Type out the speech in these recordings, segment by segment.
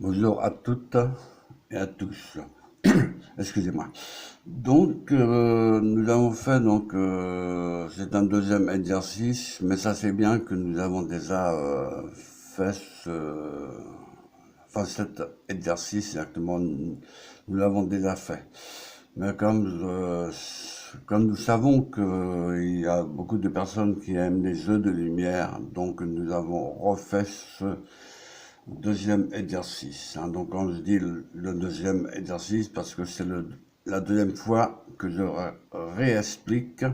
Bonjour à toutes et à tous. Excusez-moi. Donc, nous avons fait c'est un deuxième exercice, mais ça c'est bien que nous avons déjà fait cet exercice exactement. Nous l'avons déjà fait. Mais comme nous savons qu'il y a beaucoup de personnes qui aiment les jeux de lumière, donc nous avons refait ce deuxième exercice. Donc quand je dis le deuxième exercice, parce que c'est la deuxième fois que je réexplique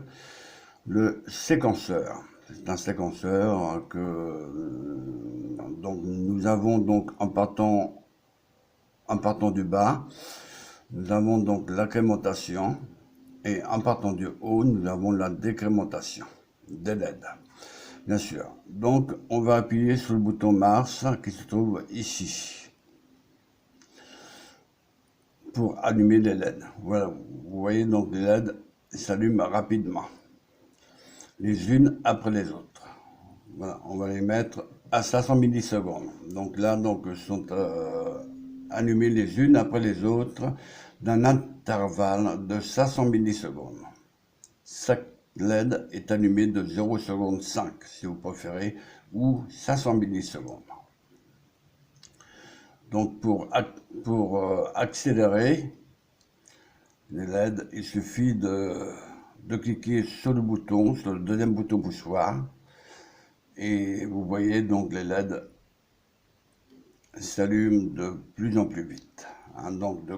le séquenceur. C'est un séquenceur donc nous avons donc en partant du bas, nous avons donc l'accrémentation et en partant du haut, nous avons la décrémentation des LED. Bien sûr. Donc, on va appuyer sur le bouton Mars qui se trouve ici pour allumer les LED. Voilà, vous voyez donc les LED s'allument rapidement, les unes après les autres. Voilà, on va les mettre à 500 millisecondes. Donc là, sont allumées les unes après les autres d'un intervalle de 500 millisecondes. Chaque LED est allumé de 0,5 secondes si vous préférez, ou 500 millisecondes. Donc pour accélérer les LED, il suffit de cliquer sur le bouton, sur le deuxième bouton poussoir, et vous voyez donc les LED s'allument de plus en plus vite. Donc de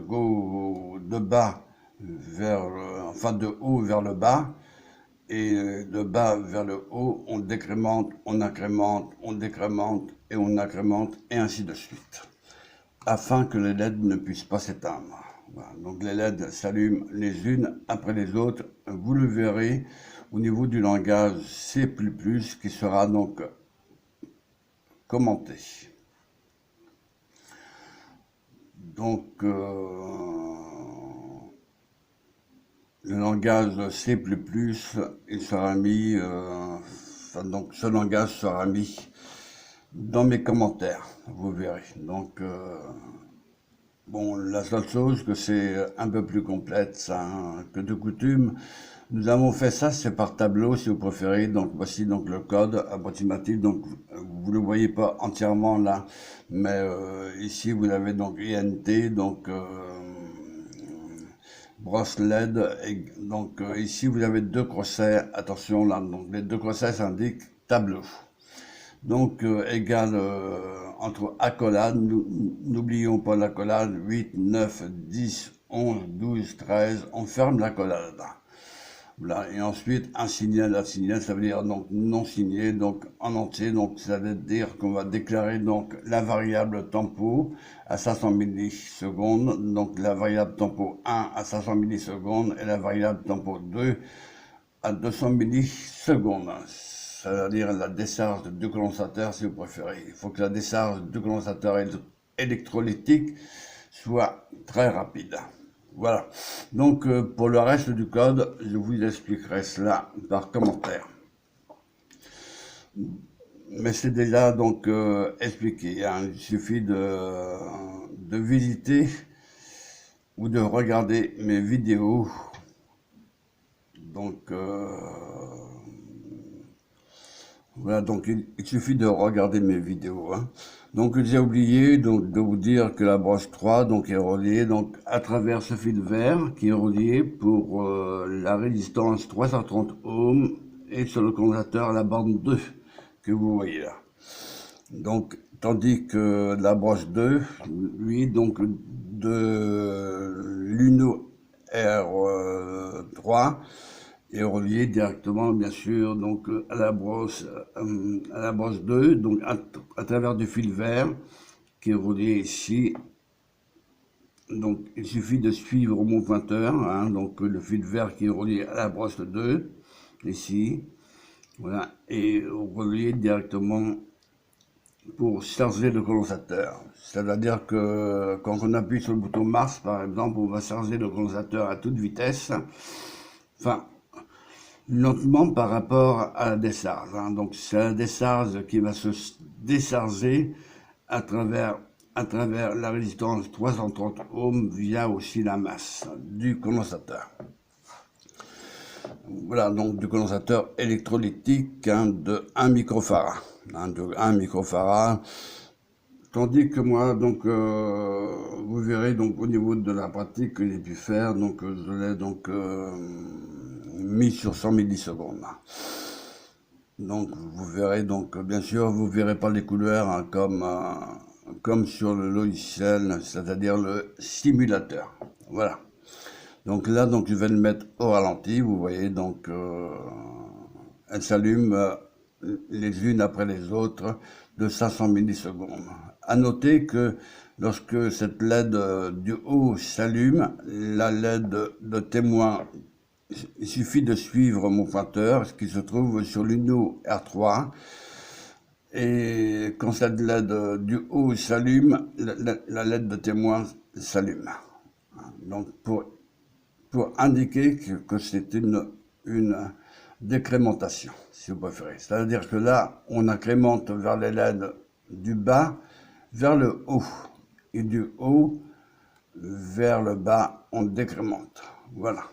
bas vers de haut vers le bas, et de bas vers le haut, on décrémente, on incrémente, on décrémente et on incrémente, et ainsi de suite, afin que les LED ne puissent pas s'éteindre. Voilà. Donc les LED s'allument les unes après les autres. Vous le verrez au niveau du langage C++, qui sera donc commenté. Donc le langage C++, il sera mis, donc ce langage sera mis dans mes commentaires, vous verrez. Donc, bon, la seule chose que c'est un peu plus complexe que de coutume. Nous avons fait ça, c'est par tableau si vous préférez. Donc voici donc le code approximatif. Donc vous le voyez pas entièrement là, mais ici vous avez donc INT, donc brosse LED, et donc ici vous avez deux crochets, attention là, donc les deux crochets s'indiquent tableau. Donc égale entre accolades, n'oublions pas l'accolade, 8, 9, 10, 11, 12, 13, on ferme l'accolade. Voilà, et ensuite un signal, ça veut dire donc non signé, donc en entier, donc ça veut dire qu'on va déclarer donc la variable tempo à 500 millisecondes, donc la variable tempo 1 à 500 millisecondes et la variable tempo 2 à 200 millisecondes. Ça veut dire la décharge de deux condensateurs si vous préférez. Il faut que la décharge de deux condensateurs électrolytiques soit très rapide. Voilà. Donc pour le reste du code, je vous expliquerai cela par commentaire. Mais c'est déjà donc expliqué. Il suffit de visiter ou de regarder mes vidéos. Donc voilà, donc il suffit de regarder mes vidéos. Donc j'ai oublié donc de vous dire que la broche 3 donc est reliée donc à travers ce fil vert qui est relié pour la résistance 330 ohms et sur le condensateur la borne 2 que vous voyez là. Donc tandis que la broche 2, lui donc de l'Uno R3 est relié directement, bien sûr, donc à la broche 2, donc à travers du fil vert qui est relié ici. Donc il suffit de suivre mon pointeur, donc le fil vert qui est relié à la broche 2, ici, voilà, et relié directement pour charger le condensateur. C'est-à-dire que quand on appuie sur le bouton Mars, par exemple, on va charger le condensateur à toute vitesse. Enfin, lentement par rapport à la décharge. Donc c'est la décharge qui va se décharger à travers à travers la résistance 330 ohms via aussi la masse du condensateur. Voilà, donc du condensateur électrolytique de 1 microfarad. De 1 microfarad. Tandis que moi, donc, vous verrez donc au niveau de la pratique que j'ai pu faire, donc je l'ai donc mis sur 100 millisecondes. Donc vous verrez donc, bien sûr, vous verrez pas les couleurs hein, comme sur le logiciel, c'est-à-dire le simulateur. Voilà. Donc là, donc je vais le mettre au ralenti. Vous voyez donc, elles s'allument les unes après les autres de 500 millisecondes. À noter que lorsque cette LED du haut s'allume, la LED de témoin, il suffit de suivre mon pointeur, ce qui se trouve sur l'Uno R3. Et quand cette LED du haut s'allume, la LED de témoin s'allume. Donc pour indiquer que c'est une décrémentation, si vous préférez. C'est-à-dire que là, on incrémente vers les LED du bas vers le haut, et du haut vers le bas, on décrémente. Voilà.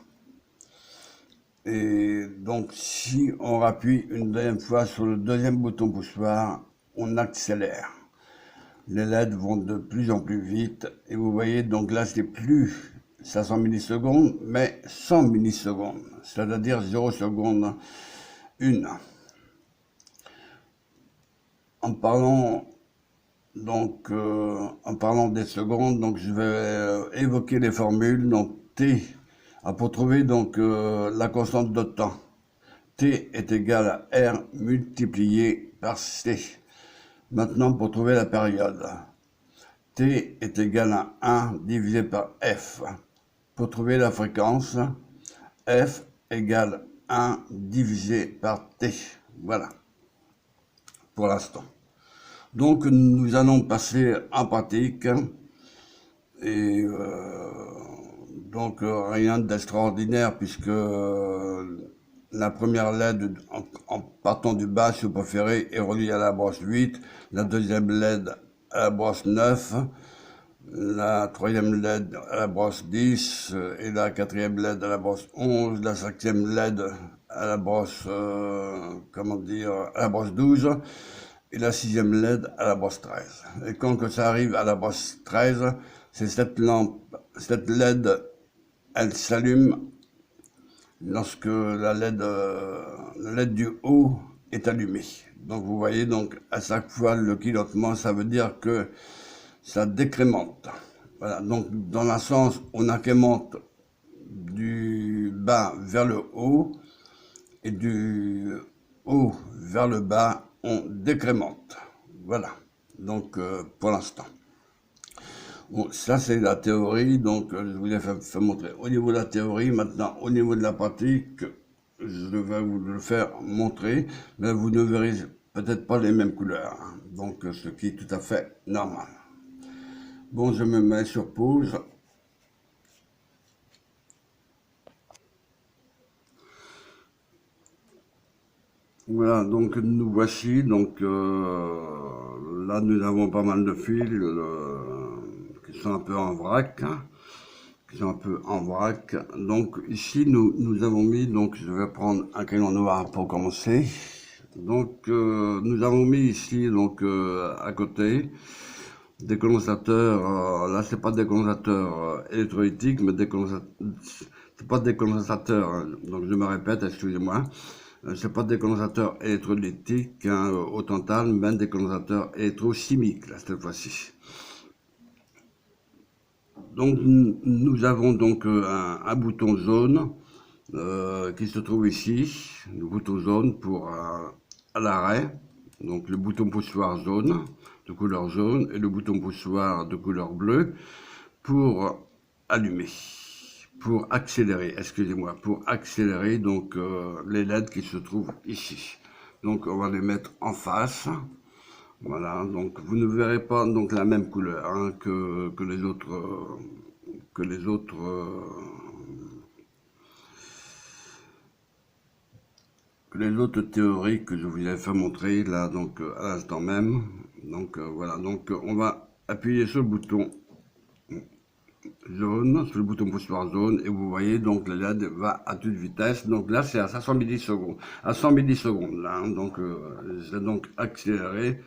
Et donc, si on appuie une deuxième fois sur le deuxième bouton poussoir, on accélère. Les LED vont de plus en plus vite, et vous voyez, donc là, c'est plus 500 millisecondes, mais 100 millisecondes, c'est-à-dire 0 seconde 1. En parlant des secondes, donc je vais évoquer les formules. Donc T, pour trouver donc la constante de temps, T est égal à R multiplié par C. Maintenant, pour trouver la période, T est égal à 1 divisé par F. Pour trouver la fréquence, F égale 1 divisé par T. Voilà, pour l'instant. Donc, nous allons passer en pratique. Et donc, rien d'extraordinaire, puisque la première LED, en partant du bas, si vous préférez, est reliée à la brosse 8. La deuxième LED à la brosse 9. La troisième LED à la brosse 10 et la quatrième LED à la brosse 11, la cinquième LED à la brosse, à la brosse 12 et la sixième LED à la brosse 13. Et quand que ça arrive à la brosse 13, c'est cette LED, elle s'allume lorsque la LED du haut est allumée. Donc vous voyez, donc à chaque fois le clignotement, ça veut dire que ça décrémente. Voilà, donc dans un sens, on incrémente du bas vers le haut et du haut vers le bas, on décrémente. Voilà, donc pour l'instant. Bon, ça c'est la théorie, donc je vous ai fait montrer au niveau de la théorie. Maintenant, au niveau de la pratique, je vais vous le faire montrer, mais vous ne verrez peut-être pas les mêmes couleurs, hein, donc ce qui est tout à fait normal. Bon, je me mets sur pause. Voilà, donc nous voici. Donc là, nous avons pas mal de fils qui sont un peu en vrac. Donc ici, nous avons mis, donc je vais prendre un crayon noir pour commencer. Donc nous avons mis ici, donc à côté, des condensateurs, là c'est pas des condensateurs électrolytiques, mais c'est pas des condensateurs, hein, donc je me répète, excusez-moi, c'est pas des condensateurs électrolytiques hein, au total, mais des condensateurs électrochimiques, là cette fois-ci. Donc nous avons donc un bouton jaune qui se trouve ici, le bouton jaune pour à l'arrêt, donc le bouton poussoir jaune, de couleur jaune, et le bouton poussoir de couleur bleue pour allumer, pour accélérer, excusez-moi, pour accélérer donc les LED qui se trouvent ici. Donc on va les mettre en face. Voilà, donc vous ne verrez pas donc la même couleur hein, que les autres théories que je vous ai fait montrer là donc à l'instant même. Donc voilà, donc on va appuyez sur le bouton jaune, sur le bouton poussoir jaune, et vous voyez donc le LED va à toute vitesse. Donc là c'est à 500 millisecondes, à 100 millisecondes là, hein. Donc je vais donc accélérer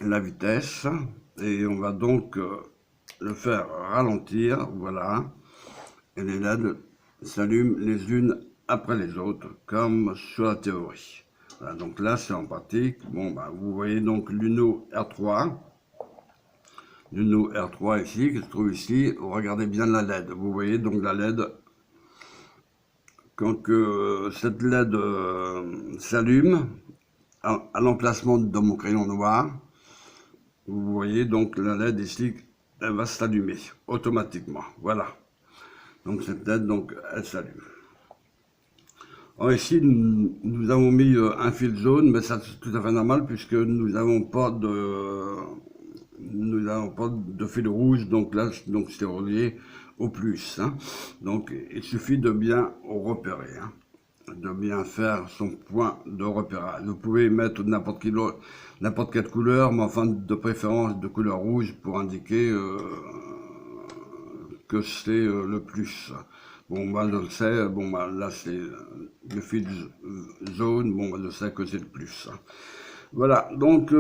la vitesse et on va donc le faire ralentir, voilà, et les LED s'allument les unes après les autres comme sur la théorie. Voilà, donc là c'est en pratique. Bon bah vous voyez donc l'Uno R3 ici, qui se trouve ici. Regardez bien la LED, vous voyez donc la LED, quand cette LED s'allume à l'emplacement de mon crayon noir, vous voyez donc la LED ici, elle va s'allumer automatiquement, voilà. Donc cette LED, donc elle s'allume. Alors ici nous avons mis un fil jaune, mais ça c'est tout à fait normal puisque nous n'avons pas de fil rouge, donc là donc c'est relié au plus, hein. Donc il suffit de bien repérer, hein, de bien faire son point de repérage. Vous pouvez mettre n'importe quelle couleur, mais enfin de préférence de couleur rouge pour indiquer que c'est le plus. Bon, moi je le sais, bon, bah, là c'est le fil jaune, bon, bah, je sais que c'est le plus. Voilà, donc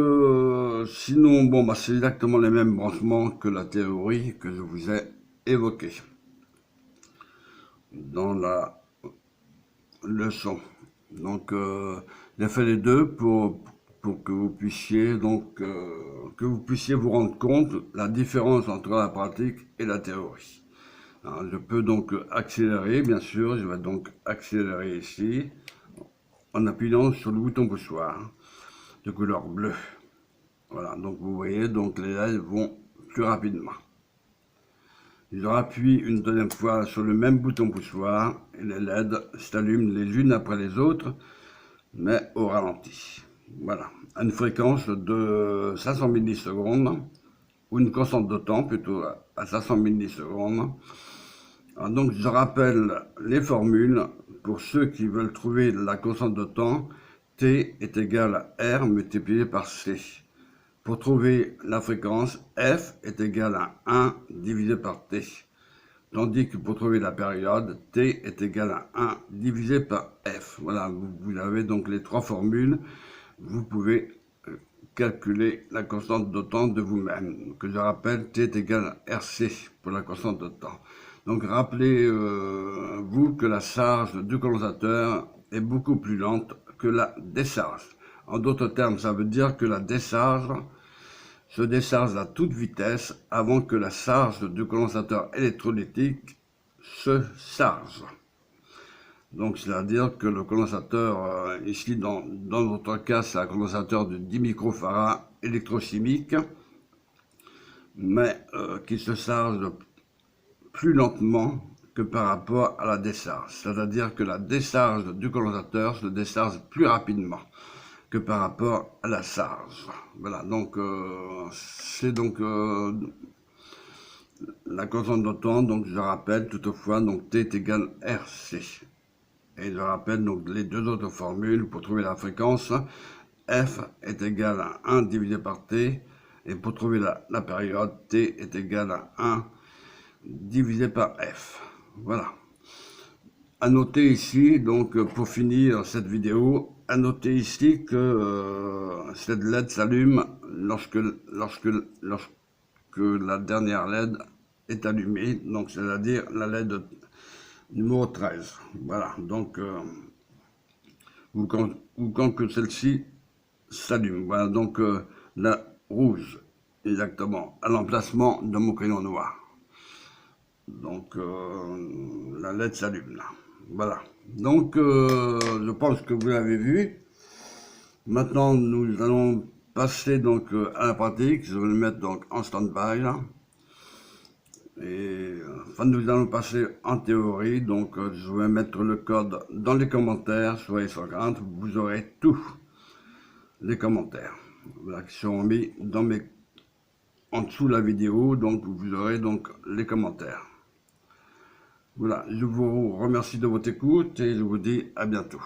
sinon, bon, bah, c'est exactement les mêmes branchements que la théorie que je vous ai évoquée dans la leçon. Donc, j'ai fait les deux pour que vous puissiez donc vous rendre compte la différence entre la pratique et la théorie. Alors, je peux donc accélérer, bien sûr, je vais donc accélérer ici en appuyant sur le bouton poussoir de couleur bleue. Voilà, donc vous voyez, donc les LED vont plus rapidement. Je rappuie une deuxième fois sur le même bouton poussoir et les LED s'allument les unes après les autres, mais au ralenti. Voilà, à une fréquence de 500 millisecondes, ou une constante de temps plutôt à 500 millisecondes. Alors donc je rappelle les formules pour ceux qui veulent trouver la constante de temps. T est égal à R multiplié par C. Pour trouver la fréquence, F est égal à 1 divisé par T. Tandis que pour trouver la période, T est égal à 1 divisé par F. Voilà, vous avez donc les trois formules. Vous pouvez calculer la constante de temps de vous-même. Que je rappelle, T est égal à RC pour la constante de temps. Donc rappelez-vous que la charge du condensateur est beaucoup plus lente que la décharge. En d'autres termes, ça veut dire que la décharge se décharge à toute vitesse avant que la charge du condensateur électrolytique se charge. Donc c'est-à-dire que le condensateur, ici dans notre cas, c'est un condensateur de 10 microfarads électrochimique, mais qui se charge plus lentement que par rapport à la décharge. C'est-à-dire que la décharge du condensateur se décharge plus rapidement que par rapport à la charge. Voilà, donc c'est donc la constante de temps, donc je rappelle toutefois, donc T est égal à RC. Et je rappelle donc les deux autres formules pour trouver la fréquence. F est égal à 1 divisé par T, et pour trouver la période, T est égal à 1 divisé par F. Voilà. À noter ici, donc pour finir cette vidéo, à noter ici que cette LED s'allume lorsque la dernière LED est allumée, donc c'est-à-dire la LED numéro 13. Voilà, donc ou quand que celle-ci s'allume. Voilà, donc la rouge, exactement, à l'emplacement de mon crayon noir. Donc la LED s'allume là. Voilà. Donc je pense que vous l'avez vu. Maintenant nous allons passer donc à la pratique. Je vais le mettre donc en stand-by là. Et enfin nous allons passer en théorie. Donc je vais mettre le code dans les commentaires. Soyez sans crainte, vous aurez tous les commentaires, voilà, qui seront mis dans en dessous de la vidéo. Donc vous aurez donc les commentaires. Voilà, je vous remercie de votre écoute et je vous dis à bientôt.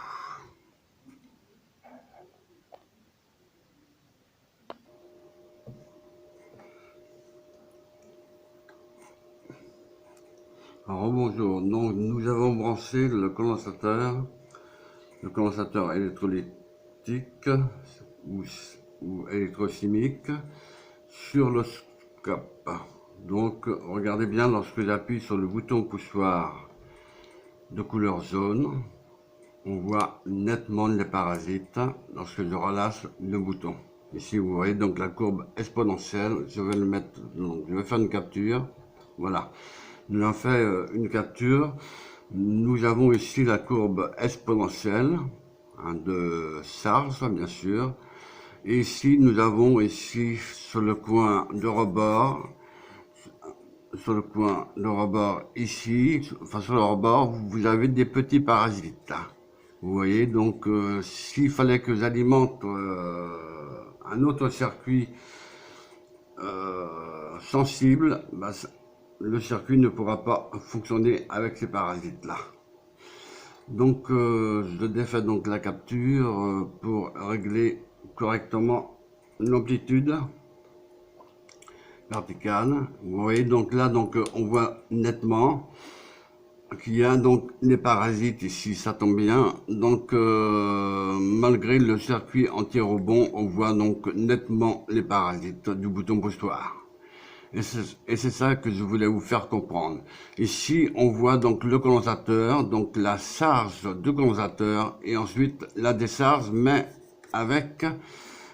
Alors bonjour, donc nous avons branché le condensateur électrolytique ou, ou électrochimique sur le scope. Donc regardez bien, lorsque j'appuie sur le bouton poussoir de couleur jaune, on voit nettement les parasites lorsque je relâche le bouton. Ici vous voyez donc la courbe exponentielle, je vais le mettre, donc je vais faire une capture, voilà. Nous avons fait une capture. Nous avons ici la courbe exponentielle de charge, bien sûr. Et ici, nous avons ici sur le coin de rebord, ici, enfin sur le rebord, vous avez des petits parasites. Vous voyez, donc s'il fallait que j'alimente un autre circuit sensible, bah, le circuit ne pourra pas fonctionner avec ces parasites là. Donc je défais donc la capture pour régler correctement l'amplitude verticale. Vous voyez donc là, donc on voit nettement qu'il y a donc les parasites ici, ça tombe bien. Donc malgré le circuit anti-rebond, on voit donc nettement les parasites du bouton poussoir. Et c'est ça que je voulais vous faire comprendre. Ici, on voit donc le condensateur, donc la charge du condensateur, et ensuite la décharge, mais avec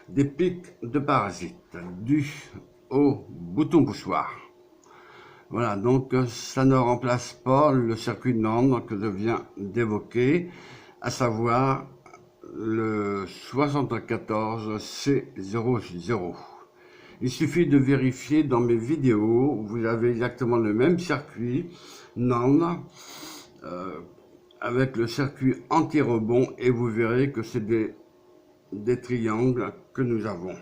des pics de parasites dus au bouton poussoir. Voilà, donc ça ne remplace pas le circuit norme que je viens d'évoquer, à savoir le 74C00. Il suffit de vérifier dans mes vidéos, vous avez exactement le même circuit NAND avec le circuit anti-rebond et vous verrez que c'est des triangles que nous avons.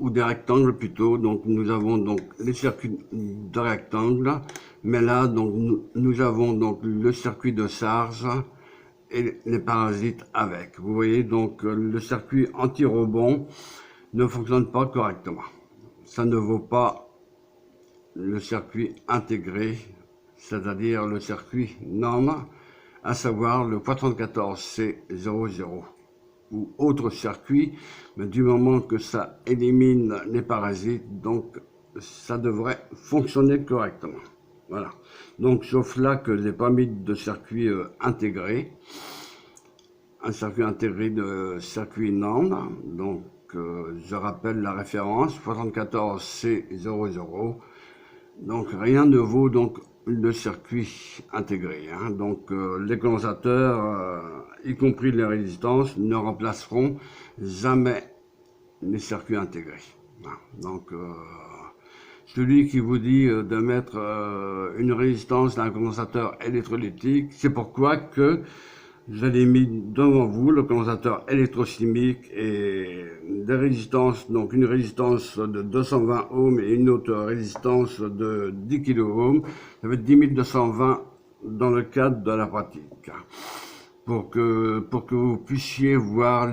Ou des rectangles plutôt, donc nous avons donc les circuits de rectangles, mais là donc nous avons donc le circuit de charge et les parasites avec. Vous voyez donc le circuit anti-rebond ne fonctionne pas correctement. Ça ne vaut pas le circuit intégré, c'est-à-dire le circuit norme, à savoir le 74C00 ou autre circuit, mais du moment que ça élimine les parasites, donc ça devrait fonctionner correctement. Voilà. Donc sauf là que je n'ai pas mis de circuit intégré, un circuit intégré de circuit norme, donc je rappelle la référence 74C00. Donc rien ne vaut donc le circuit intégré. Hein. Donc les condensateurs, y compris les résistances, ne remplaceront jamais les circuits intégrés. Voilà. Donc celui qui vous dit de mettre une résistance dans un condensateur électrolytique, c'est pourquoi que je l'ai mis devant vous, le condensateur électrochimique et des résistances, donc une résistance de 220 ohms et une autre résistance de 10 kΩ. Ça fait 10 220 dans le cadre de la pratique, pour que vous puissiez voir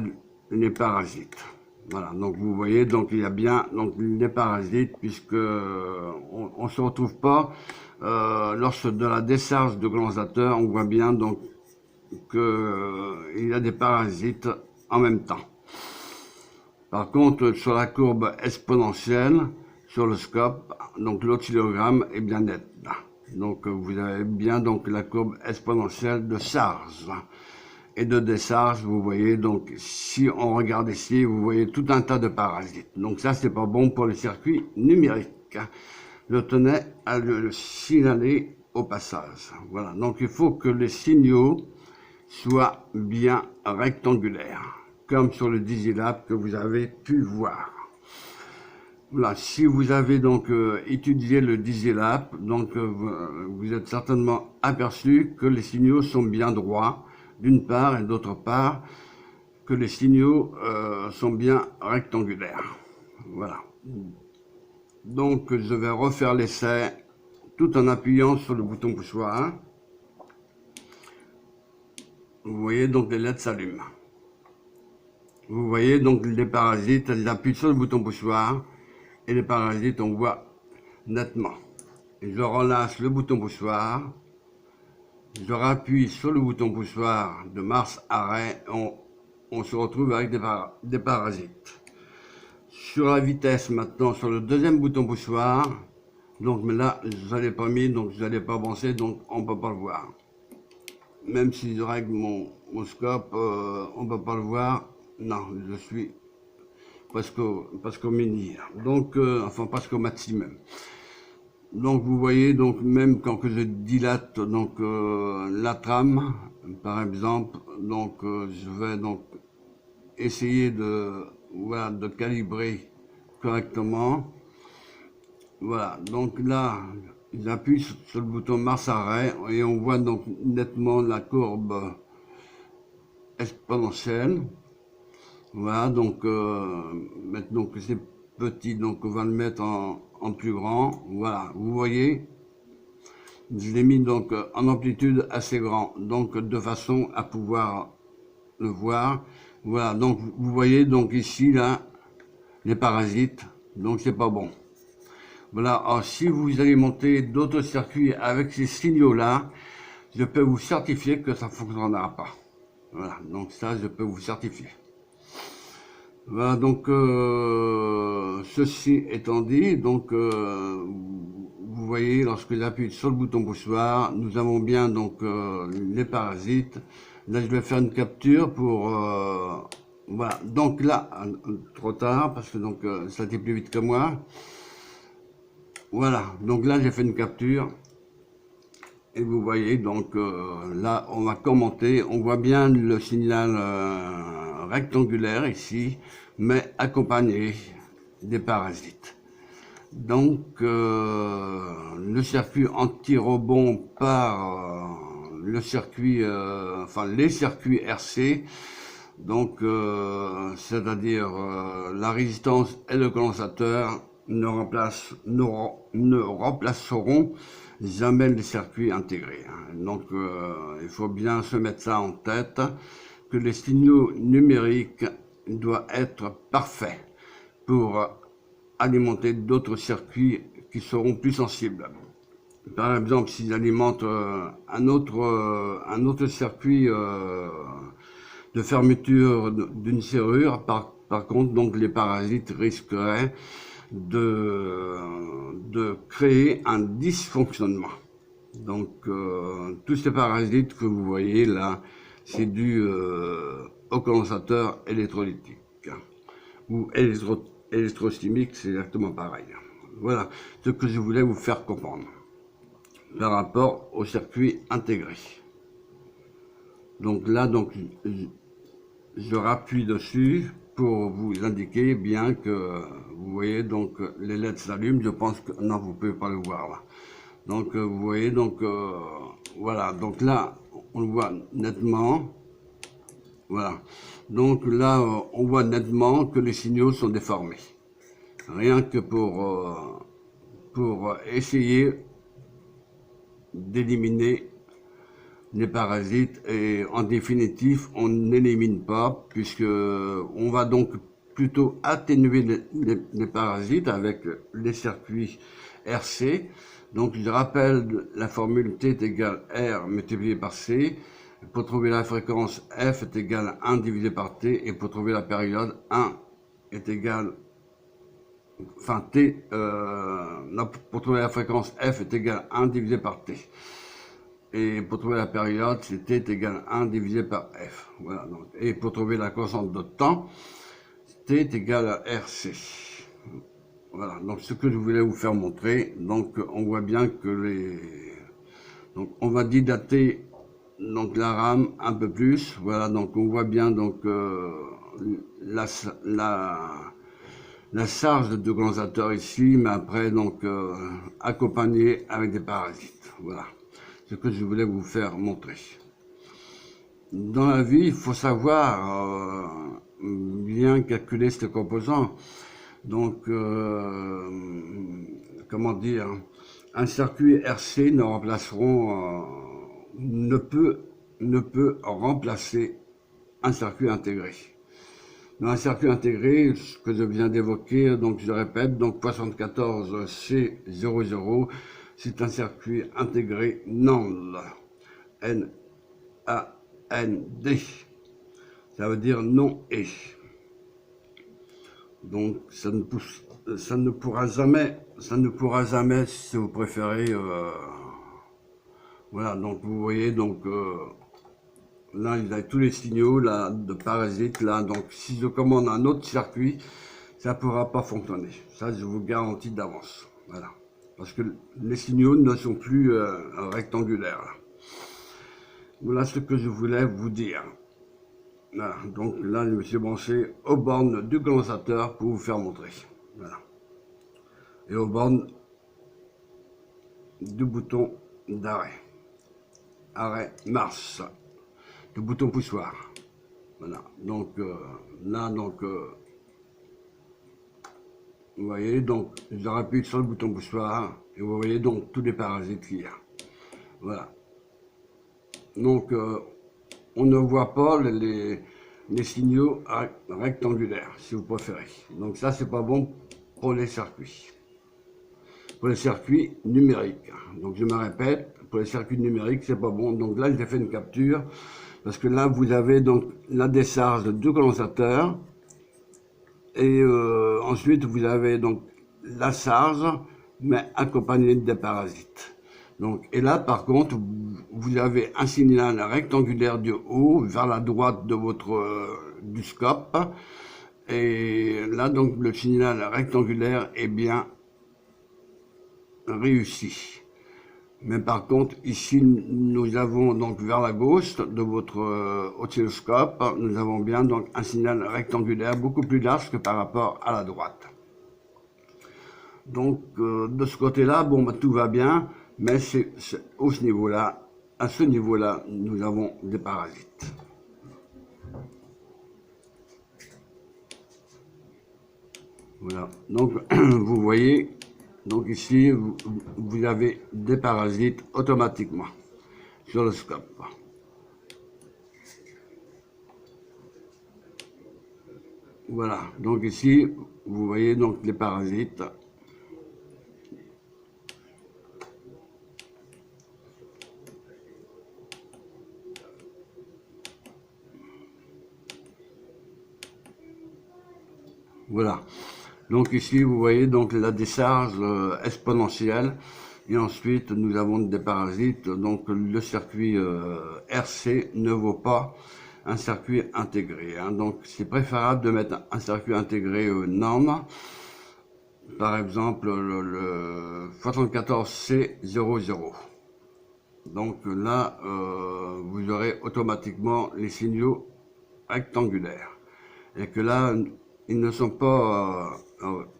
les parasites. Voilà, donc vous voyez, donc il y a bien donc les parasites, puisque on se retrouve pas lors de la décharge de condensateur, on voit bien donc qu'il y a des parasites en même temps. Par contre, sur la courbe exponentielle, sur le scope, donc l'oscillogramme est bien net. Donc vous avez bien donc la courbe exponentielle de charge et de décharge. Vous voyez donc, si on regarde ici, vous voyez tout un tas de parasites. Donc ça, c'est pas bon pour les circuits numériques. Je tenais à le signaler au passage. Voilà, donc il faut que les signaux soit bien rectangulaire, comme sur le Digilab que vous avez pu voir. Voilà, si vous avez donc étudié le Digilab, donc vous êtes certainement aperçu que les signaux sont bien droits, d'une part, et d'autre part, que les signaux sont bien rectangulaires. Voilà. Donc je vais refaire l'essai tout en appuyant sur le bouton poussoir. Vous voyez donc les LED s'allument. Vous voyez donc les parasites, ils appuient sur le bouton poussoir et les parasites on voit nettement. je relâche le bouton poussoir, je rappuie sur le bouton poussoir de Mars arrêt, on se retrouve avec des parasites. Sur la vitesse maintenant, sur le deuxième bouton poussoir, donc mais là je ne l'ai pas mis, donc je n'allais pas avancer, donc on ne peut pas le voir. Même si je règle mon scope, on ne peut pas le voir. Non, je suis presque au mini, donc enfin presque au maximum. Donc vous voyez, donc même quand que je dilate donc la trame, par exemple, donc je vais donc essayer de voilà de calibrer correctement. Voilà, donc là j'appuie sur le bouton Mars arrêt et on voit donc nettement la courbe exponentielle. Voilà, donc maintenant que c'est petit, donc on va le mettre en plus grand. Voilà, vous voyez, je l'ai mis donc en amplitude assez grand, donc de façon à pouvoir le voir. Voilà, donc vous voyez donc ici là les parasites, donc c'est pas bon. Voilà, alors si vous alimentez d'autres circuits avec ces signaux là, je peux vous certifier que ça ne fonctionnera pas. Voilà, donc ça je peux vous certifier. Voilà, donc ceci étant dit, donc vous voyez, lorsque j'appuie sur le bouton poussoir, nous avons bien donc les parasites. Là, je vais faire une capture pour voilà. Donc là, trop tard parce que donc ça a été plus vite que moi. Voilà, donc là j'ai fait une capture et vous voyez donc là on va commenter. On voit bien le signal rectangulaire ici, mais accompagné des parasites. Donc le circuit anti-rebond par le circuit, enfin les circuits RC, donc c'est-à-dire la résistance et le condensateur ne remplaceront jamais les circuits intégrés. Donc il faut bien se mettre ça en tête, que les signaux numériques doivent être parfaits pour alimenter d'autres circuits qui seront plus sensibles. Par exemple, s'ils alimentent un autre circuit de fermeture d'une serrure, par contre, donc les parasites risqueraient de créer un dysfonctionnement. Donc tous ces parasites que vous voyez là, c'est dû au condensateur électrolytique ou électrochimique, c'est exactement pareil. Voilà ce que je voulais vous faire comprendre par rapport au circuit intégré. Donc là, donc je rappuie dessus pour vous indiquer bien que vous voyez donc les LED s'allument. Je pense que non, vous pouvez pas le voir là. Donc vous voyez donc voilà. Donc là on le voit nettement. Voilà. Donc là on voit nettement que les signaux sont déformés. Rien que pour essayer d'éliminer les parasites, et en définitive on n'élimine pas, puisque on va donc plutôt atténuer les parasites avec les circuits RC. Donc je rappelle la formule T est égal R multiplié par C. Pour trouver la fréquence, F est égal à 1 divisé par T, et pour trouver la période, 1 est égal, enfin T, pour trouver la fréquence, F est égal à 1 divisé par T. Et pour trouver la période, c'est T est égal à 1 divisé par F. Voilà, donc. Et pour trouver la constante de temps, T est égal à RC. Voilà, donc ce que je voulais vous faire montrer, donc on voit bien que donc on va dilater donc la rame un peu plus. Voilà, donc on voit bien donc la charge de condensateur ici, mais après donc accompagné avec des parasites. Voilà ce que je voulais vous faire montrer. Dans la vie, il faut savoir bien calculer ces composants. Donc, comment dire, un circuit RC ne peut remplacer un circuit intégré. Dans un circuit intégré, ce que je viens d'évoquer, donc je répète, donc 74C00, c'est un circuit intégré NAND. N-A-N-D. Ça veut dire non et. Donc ça ne pourra jamais, si vous préférez. Voilà, donc vous voyez, donc là il y a tous les signaux là de parasites là. Donc si je commande un autre circuit, ça ne pourra pas fonctionner. Ça je vous garantis d'avance. Voilà, parce que les signaux ne sont plus rectangulaires. Là. Voilà ce que je voulais vous dire. Voilà, donc là, je me suis branché aux bornes du condensateur pour vous faire montrer. Voilà. Et aux bornes du bouton d'arrêt. Arrêt marche. Du bouton poussoir. Voilà. Donc là, donc vous voyez, donc j'appuie sur le bouton poussoir et vous voyez donc tous les parasites qu'il y a. Voilà. Donc on ne voit pas les signaux rectangulaires, si vous préférez. Donc ça, c'est pas bon pour les circuits. Pour les circuits numériques. Donc je me répète, pour les circuits numériques, c'est pas bon. Donc là, j'ai fait une capture, parce que là, vous avez donc la décharge de condensateur, et ensuite, vous avez donc la charge, mais accompagnée des parasites. Donc, et là, par contre, vous avez un signal rectangulaire du haut vers la droite de du scope. Et là, donc, le signal rectangulaire est bien réussi. Mais par contre, ici, nous avons donc vers la gauche de votre oscilloscope, nous avons bien donc un signal rectangulaire beaucoup plus large que par rapport à la droite. Donc, de ce côté-là, bon, bah, tout va bien. Mais c'est à ce niveau-là, nous avons des parasites. Voilà. Donc, vous voyez, donc ici, vous avez des parasites automatiquement sur le scope. Voilà. Donc ici, vous voyez donc les parasites. Voilà, donc ici vous voyez donc la décharge exponentielle, et ensuite nous avons des parasites. Donc le circuit RC ne vaut pas un circuit intégré, hein. Donc c'est préférable de mettre un circuit intégré NAND, par exemple le 74C00. Donc là vous aurez automatiquement les signaux rectangulaires, et que là ils ne sont pas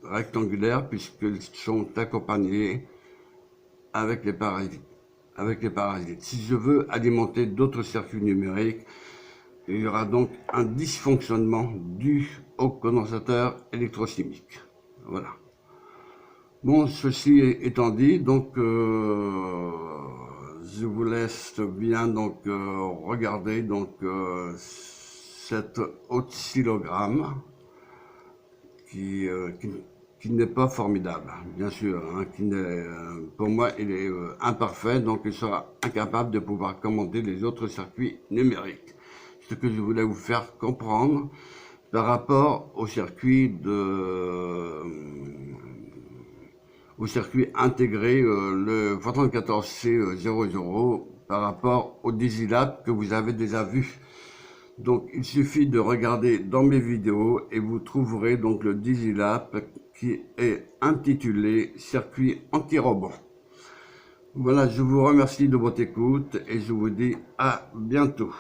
rectangulaires, puisqu'ils sont accompagnés avec les parasites. Si je veux alimenter d'autres circuits numériques, il y aura donc un dysfonctionnement dû au condensateur électrochimique. Voilà. Bon, ceci étant dit, donc je vous laisse bien donc regarder donc cet oscillogramme qui n'est pas formidable, bien sûr, hein, pour moi il est imparfait, donc il sera incapable de pouvoir commander les autres circuits numériques. Ce que je voulais vous faire comprendre par rapport au circuit intégré, le 74C00, par rapport au Digilab que vous avez déjà vu. Donc il suffit de regarder dans mes vidéos et vous trouverez donc le Digilab qui est intitulé circuit anti-robot. Voilà, je vous remercie de votre écoute et je vous dis à bientôt.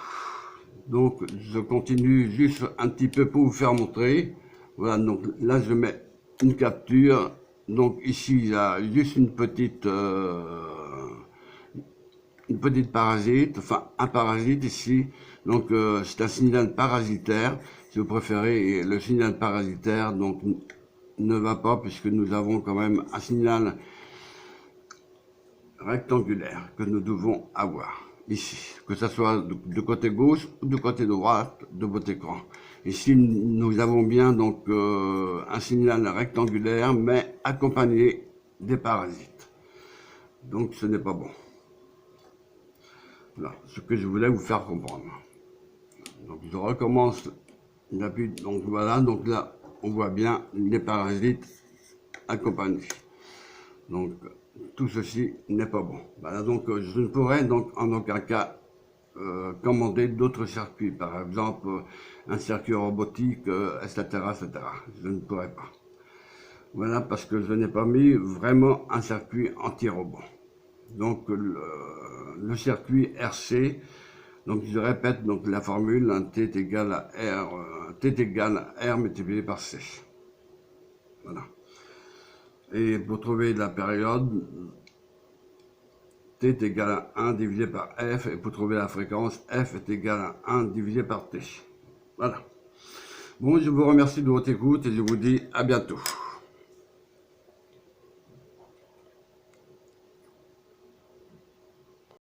Donc je continue juste un petit peu pour vous faire montrer. Voilà, donc là je mets une capture. Donc ici il y a juste une petite parasite, enfin un parasite ici. Donc c'est un signal parasitaire, si vous préférez, et le signal parasitaire donc ne va pas, puisque nous avons quand même un signal rectangulaire que nous devons avoir ici, que ce soit du côté gauche ou du côté droit de votre écran. Ici nous avons bien donc un signal rectangulaire, mais accompagné des parasites. Donc ce n'est pas bon. Voilà ce que je voulais vous faire comprendre. Donc je recommence, j'appuie, donc voilà, donc là on voit bien les parasites accompagnés. Donc tout ceci n'est pas bon. Voilà, donc je ne pourrais donc en aucun cas commander d'autres circuits, par exemple un circuit robotique, etc., etc. Je ne pourrais pas. Voilà, parce que je n'ai pas mis vraiment un circuit anti-robot. Donc le circuit RC, donc je répète donc la formule, T est égal à R, T est égal à R multiplié par C. Voilà. Et pour trouver la période, T est égal à 1 divisé par F, et pour trouver la fréquence, F est égal à 1 divisé par T. Voilà. Bon, je vous remercie de votre écoute et je vous dis à bientôt.